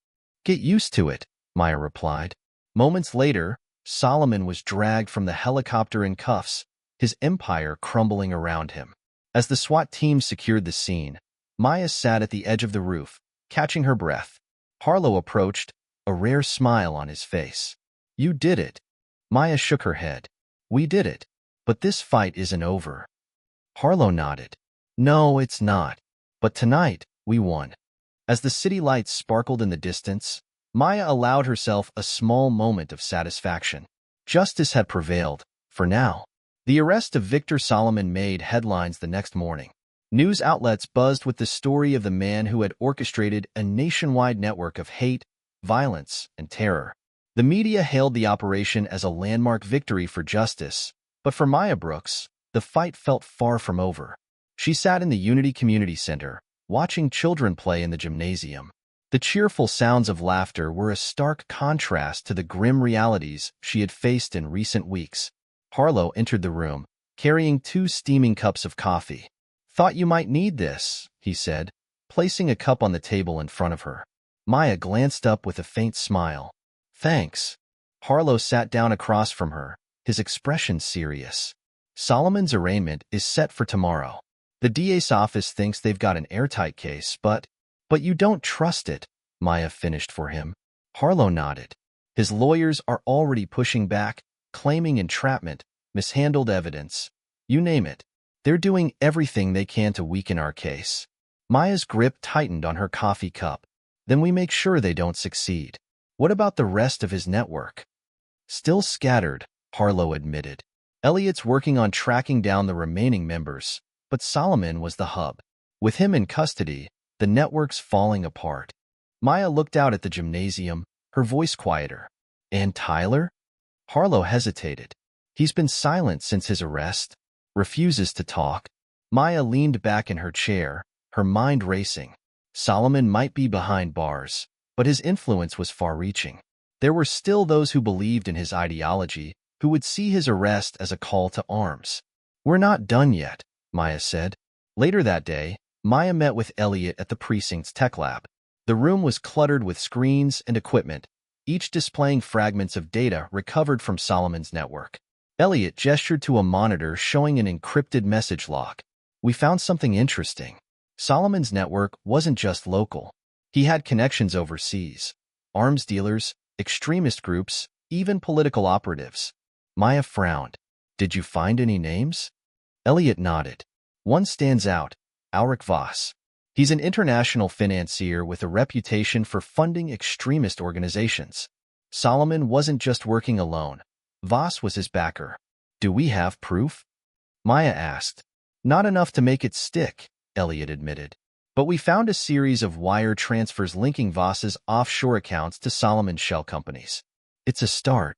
Speaker 1: "Get used to it," Maya replied. Moments later, Solomon was dragged from the helicopter in cuffs, his empire crumbling around him. As the SWAT team secured the scene, Maya sat at the edge of the roof, catching her breath. Harlow approached, a rare smile on his face. "You did it." Maya shook her head. "We did it. But this fight isn't over." Harlow nodded. "No, it's not. But tonight, we won." As the city lights sparkled in the distance, Maya allowed herself a small moment of satisfaction. Justice had prevailed, for now. The arrest of Victor Solomon made headlines the next morning. News outlets buzzed with the story of the man who had orchestrated a nationwide network of hate, violence, and terror. The media hailed the operation as a landmark victory for justice, but for Maya Brooks, the fight felt far from over. She sat in the Unity Community Center, watching children play in the gymnasium. The cheerful sounds of laughter were a stark contrast to the grim realities she had faced in recent weeks. Harlow entered the room, carrying 2 steaming cups of coffee. "Thought you might need this," he said, placing a cup on the table in front of her. Maya glanced up with a faint smile. "Thanks." Harlow sat down across from her, his expression serious. "Solomon's arraignment is set for tomorrow. The DA's office thinks they've got an airtight case, but you don't trust it," Maya finished for him. Harlow nodded. "His lawyers are already pushing back, claiming entrapment, mishandled evidence. You name it. They're doing everything they can to weaken our case." Maya's grip tightened on her coffee cup. "Then we make sure they don't succeed." "What about the rest of his network?" "Still scattered," Harlow admitted. "Elliot's working on tracking down the remaining members, but Solomon was the hub. With him in custody, the network's falling apart." Maya looked out at the gymnasium, her voice quieter. "And Tyler?" Harlow hesitated. "He's been silent since his arrest. Refuses to talk." Maya leaned back in her chair, her mind racing. Solomon might be behind bars, but his influence was far-reaching. There were still those who believed in his ideology, who would see his arrest as a call to arms. "We're not done yet," Maya said. Later that day, Maya met with Elliot at the precinct's tech lab. The room was cluttered with screens and equipment, each displaying fragments of data recovered from Solomon's network. Elliot gestured to a monitor showing an encrypted message log. "We found something interesting. Solomon's network wasn't just local. He had connections overseas. Arms dealers, extremist groups, even political operatives." Maya frowned. "Did you find any names?" Elliot nodded. "One stands out, Ulrich Voss. He's an international financier with a reputation for funding extremist organizations. Solomon wasn't just working alone. Voss was his backer." "Do we have proof?" Maya asked. "Not enough to make it stick," Elliot admitted. "But we found a series of wire transfers linking Voss's offshore accounts to Solomon's shell companies. It's a start."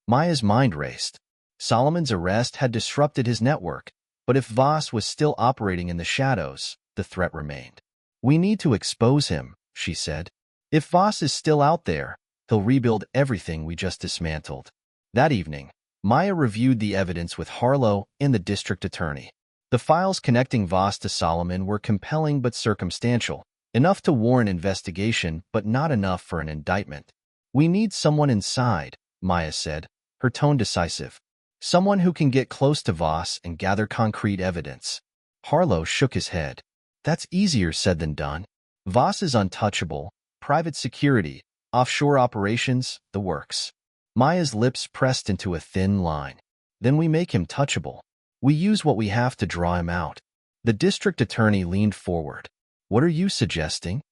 Speaker 1: Maya's mind raced. Solomon's arrest had disrupted his network, but if Voss was still operating in the shadows, the threat remained. "We need to expose him," she said. "If Voss is still out there, he'll rebuild everything we just dismantled." That evening, Maya reviewed the evidence with Harlow and the district attorney. The files connecting Voss to Solomon were compelling but circumstantial, enough to warrant investigation but not enough for an indictment. "We need someone inside," Maya said, her tone decisive. "Someone who can get close to Voss and gather concrete evidence." Harlow shook his head. "That's easier said than done. Voss is untouchable, private security, offshore operations, the works." Maya's lips pressed into a thin line. "Then we make him touchable. We use what we have to draw him out." The district attorney leaned forward. "What are you suggesting?"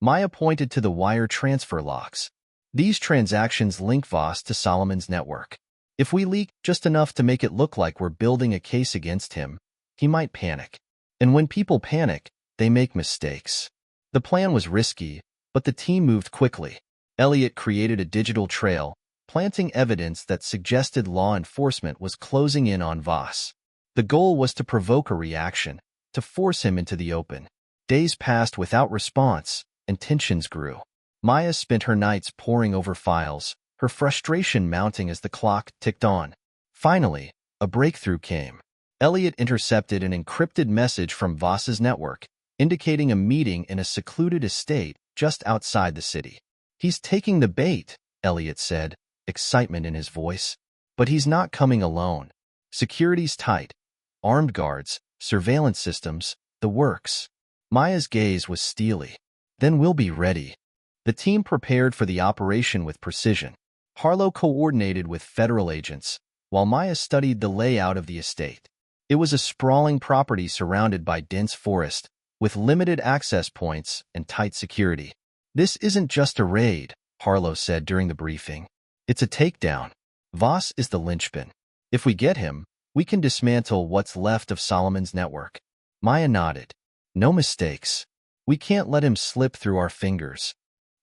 Speaker 1: Maya pointed to the wire transfer logs. "These transactions link Voss to Solomon's network. If we leak just enough to make it look like we're building a case against him, he might panic. And when people panic, they make mistakes." The plan was risky, but the team moved quickly. Elliot created a digital trail, planting evidence that suggested law enforcement was closing in on Voss. The goal was to provoke a reaction, to force him into the open. Days passed without response, and tensions grew. Maya spent her nights poring over files, her frustration mounting as the clock ticked on. Finally, a breakthrough came. Elliot intercepted an encrypted message from Voss's network, indicating a meeting in a secluded estate just outside the city. "He's taking the bait," Elliot said, excitement in his voice. "But he's not coming alone. Security's tight. Armed guards, surveillance systems, the works." Maya's gaze was steely. "Then we'll be ready." The team prepared for the operation with precision. Harlow coordinated with federal agents, while Maya studied the layout of the estate. It was a sprawling property surrounded by dense forest, with limited access points and tight security. "This isn't just a raid," Harlow said during the briefing. "It's a takedown. Voss is the linchpin. If we get him, we can dismantle what's left of Solomon's network." Maya nodded. "No mistakes. We can't let him slip through our fingers."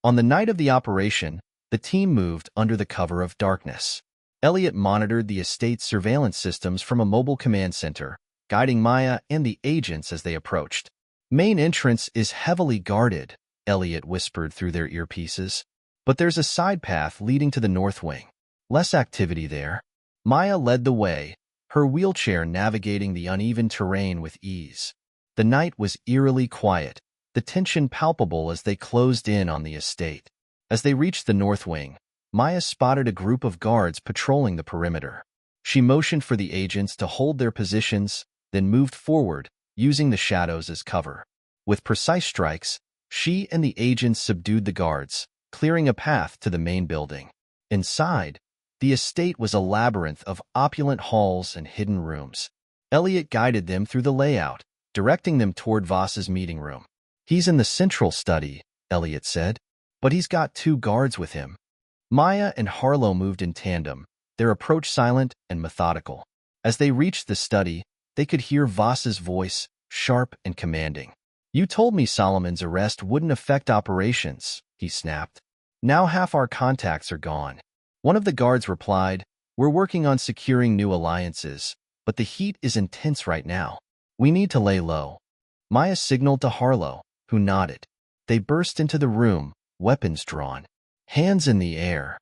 Speaker 1: On the night of the operation, the team moved under the cover of darkness. Elliot monitored the estate's surveillance systems from a mobile command center, guiding Maya and the agents as they approached. Main entrance is heavily guarded, Elliot whispered through their earpieces. But there's a side path leading to the north wing. Less activity there. Maya led the way, her wheelchair navigating the uneven terrain with ease. The night was eerily quiet, the tension palpable as they closed in on the estate. As they reached the north wing, Maya spotted a group of guards patrolling the perimeter. She motioned for the agents to hold their positions, then moved forward, using the shadows as cover. With precise strikes, she and the agents subdued the guards, clearing a path to the main building. Inside, the estate was a labyrinth of opulent halls and hidden rooms. Elliot guided them through the layout, directing them toward Voss's meeting room. "He's in the central study," Elliot said, "but he's got 2 guards with him." Maya and Harlow moved in tandem, their approach silent and methodical. As they reached the study, they could hear Voss's voice, sharp and commanding. "You told me Solomon's arrest wouldn't affect operations," he snapped. "Now half our contacts are gone." One of the guards replied, "We're working on securing new alliances, but the heat is intense right now. We need to lay low." Maya signaled to Harlow, who nodded. They burst into the room, weapons drawn. "Hands in the air!"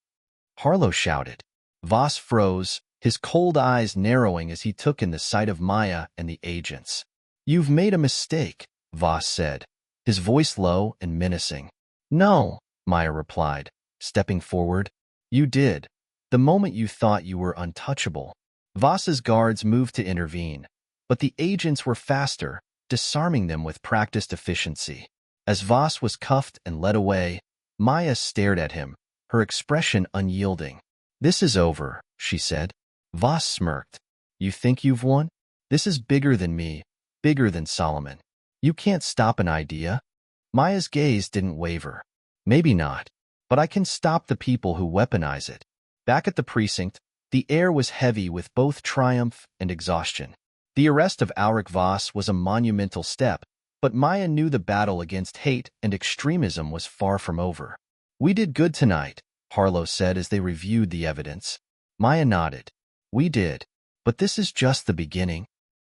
Speaker 1: Harlow shouted. Voss froze, his cold eyes narrowing as he took in the sight of Maya and the agents. "You've made a mistake," Voss said, his voice low and menacing. "No," Maya replied, stepping forward. "You did, the moment you thought you were untouchable." Voss's guards moved to intervene, but the agents were faster, disarming them with practiced efficiency. As Voss was cuffed and led away, Maya stared at him, her expression unyielding. "This is over," she said. Voss smirked. "You think you've won? This is bigger than me, bigger than Solomon. You can't stop an idea." Maya's gaze didn't waver. "Maybe not, but I can stop the people who weaponize it." Back at the precinct, the air was heavy with both triumph and exhaustion. The arrest of Ulrich Voss was a monumental step, but Maya knew the battle against hate and extremism was far from over. "We did good tonight," Harlow said as they reviewed the evidence. Maya nodded. "We did, but this is just the beginning."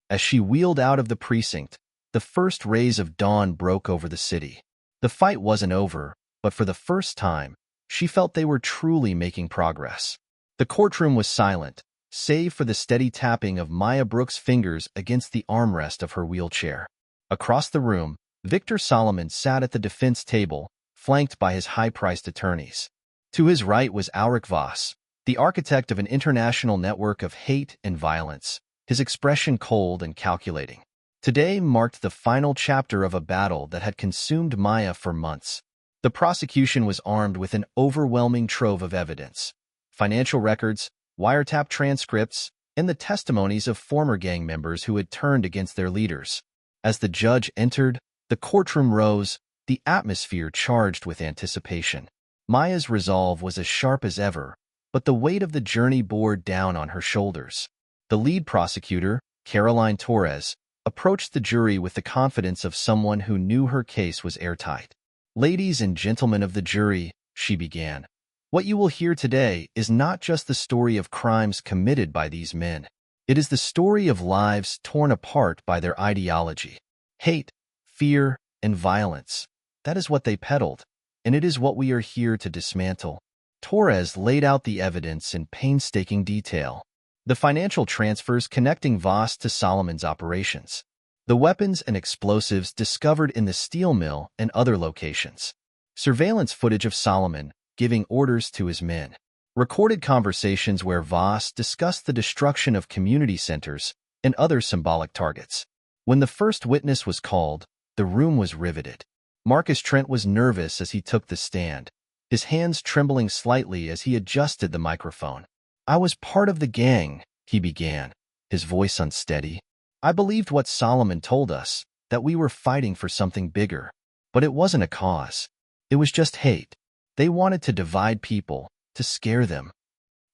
Speaker 1: As she wheeled out of the precinct, the first rays of dawn broke over the city. The fight wasn't over, but for the first time, she felt they were truly making progress. The courtroom was silent, save for the steady tapping of Maya Brooks' fingers against the armrest of her wheelchair. Across the room, Victor Solomon sat at the defense table, flanked by his high-priced attorneys. To his right was Ulrich Voss, the architect of an international network of hate and violence, his expression cold and calculating. Today marked the final chapter of a battle that had consumed Maya for months. The prosecution was armed with an overwhelming trove of evidence: financial records, wiretap transcripts, and the testimonies of former gang members who had turned against their leaders. As the judge entered, the courtroom rose, the atmosphere charged with anticipation. Maya's resolve was as sharp as ever, but the weight of the journey bore down on her shoulders. The lead prosecutor, Caroline Torres, approached the jury with the confidence of someone who knew her case was airtight. "Ladies and gentlemen of the jury," she began, "what you will hear today is not just the story of crimes committed by these men. It is the story of lives torn apart by their ideology. Hate, fear, and violence. That is what they peddled, and it is what we are here to dismantle." Torres laid out the evidence in painstaking detail. The financial transfers connecting Voss to Solomon's operations. The weapons and explosives discovered in the steel mill and other locations. Surveillance footage of Solomon giving orders to his men. Recorded conversations where Voss discussed the destruction of community centers and other symbolic targets. When the first witness was called, the room was riveted. Marcus Trent was nervous as he took the stand, his hands trembling slightly as he adjusted the microphone. "I was part of the gang," he began, his voice unsteady. "I believed what Solomon told us, that we were fighting for something bigger. But it wasn't a cause. It was just hate. They wanted to divide people, to scare them."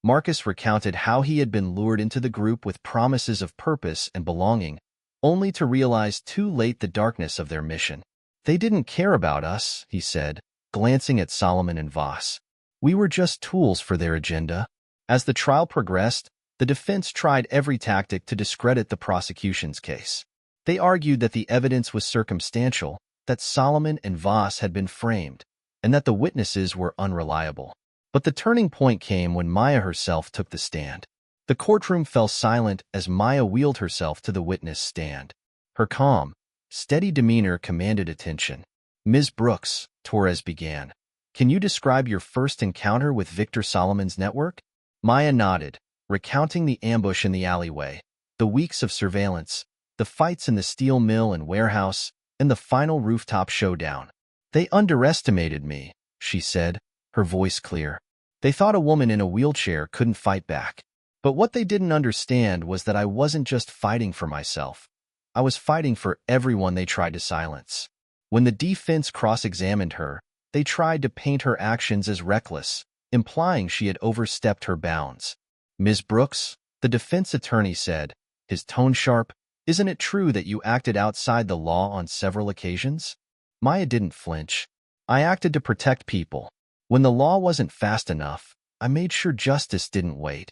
Speaker 1: Marcus recounted how he had been lured into the group with promises of purpose and belonging, only to realize too late the darkness of their mission. "They didn't care about us," he said. glancing at Solomon and Voss. We were just tools for their agenda. As the trial progressed, the defense tried every tactic to discredit the prosecution's case. They argued that the evidence was circumstantial, that Solomon and Voss had been framed, and that the witnesses were unreliable. But the turning point came when Maya herself took the stand. The courtroom fell silent as Maya wheeled herself to the witness stand. Her calm, steady demeanor commanded attention. "Ms. Brooks," Torres began, "can you describe your first encounter with Victor Solomon's network?" Maya nodded, recounting the ambush in the alleyway, the weeks of surveillance, the fights in the steel mill and warehouse, and the final rooftop showdown. "They underestimated me," she said, her voice clear. "They thought a woman in a wheelchair couldn't fight back. But what they didn't understand was that I wasn't just fighting for myself. I was fighting for everyone they tried to silence." When the defense cross-examined her, they tried to paint her actions as reckless, implying she had overstepped her bounds. "Ms. Brooks," the defense attorney said, his tone sharp, "isn't it true that you acted outside the law on several occasions?" Maya didn't flinch. "I acted to protect people. When the law wasn't fast enough, I made sure justice didn't wait."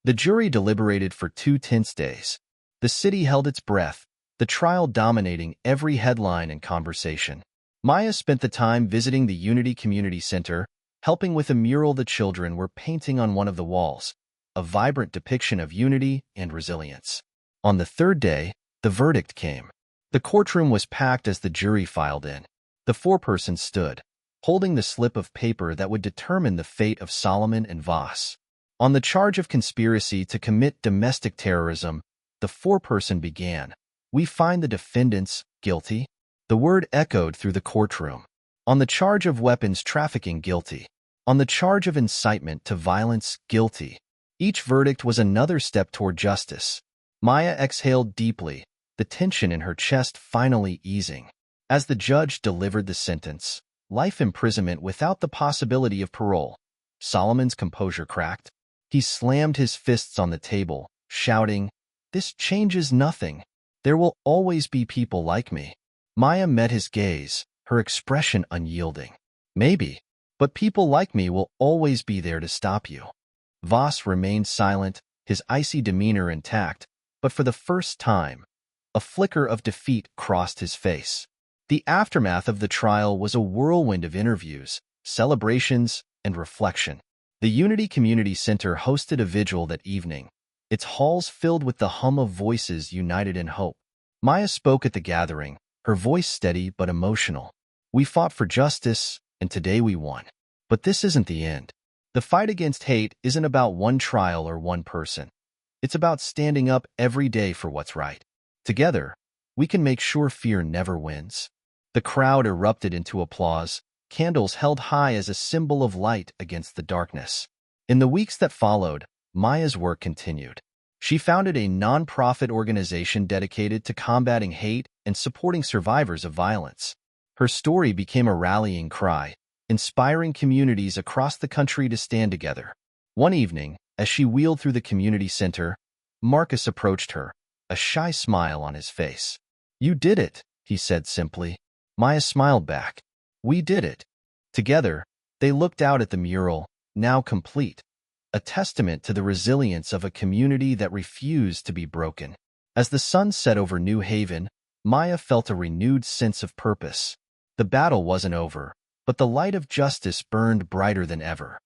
Speaker 1: The jury deliberated for 2 tense days. The city held its breath, the trial dominating every headline and conversation. Maya spent the time visiting the Unity Community Center, helping with a mural the children were painting on one of the walls, a vibrant depiction of unity and resilience. On the 3rd day, the verdict came. The courtroom was packed as the jury filed in. The foreperson stood, holding the slip of paper that would determine the fate of Solomon and Voss. On the charge of conspiracy to commit domestic terrorism, the foreperson began, "We find the defendants guilty." The word echoed through the courtroom. On the charge of weapons trafficking, guilty. On the charge of incitement to violence, guilty. Each verdict was another step toward justice. Maya exhaled deeply, the tension in her chest finally easing. As the judge delivered the sentence, life imprisonment without the possibility of parole, Solomon's composure cracked. He slammed his fists on the table, shouting, "This changes nothing. There will always be people like me." Maya met his gaze, her expression unyielding. "Maybe, but people like me will always be there to stop you." Voss remained silent, his icy demeanor intact, but for the first time, a flicker of defeat crossed his face. The aftermath of the trial was a whirlwind of interviews, celebrations, and reflection. The Unity Community Center hosted a vigil that evening, its halls filled with the hum of voices united in hope. Maya spoke at the gathering, her voice steady but emotional. "We fought for justice, and today we won. But this isn't the end. The fight against hate isn't about one trial or one person. It's about standing up every day for what's right. Together, we can make sure fear never wins." The crowd erupted into applause, candles held high as a symbol of light against the darkness. In the weeks that followed, Maya's work continued. She founded a non-profit organization dedicated to combating hate and supporting survivors of violence. Her story became a rallying cry, inspiring communities across the country to stand together. One evening, as she wheeled through the community center, Marcus approached her, a shy smile on his face. "You did it," he said simply. Maya smiled back. "We did it." Together, they looked out at the mural, now complete, a testament to the resilience of a community that refused to be broken. As the sun set over New Haven, Maya felt a renewed sense of purpose. The battle wasn't over, but the light of justice burned brighter than ever.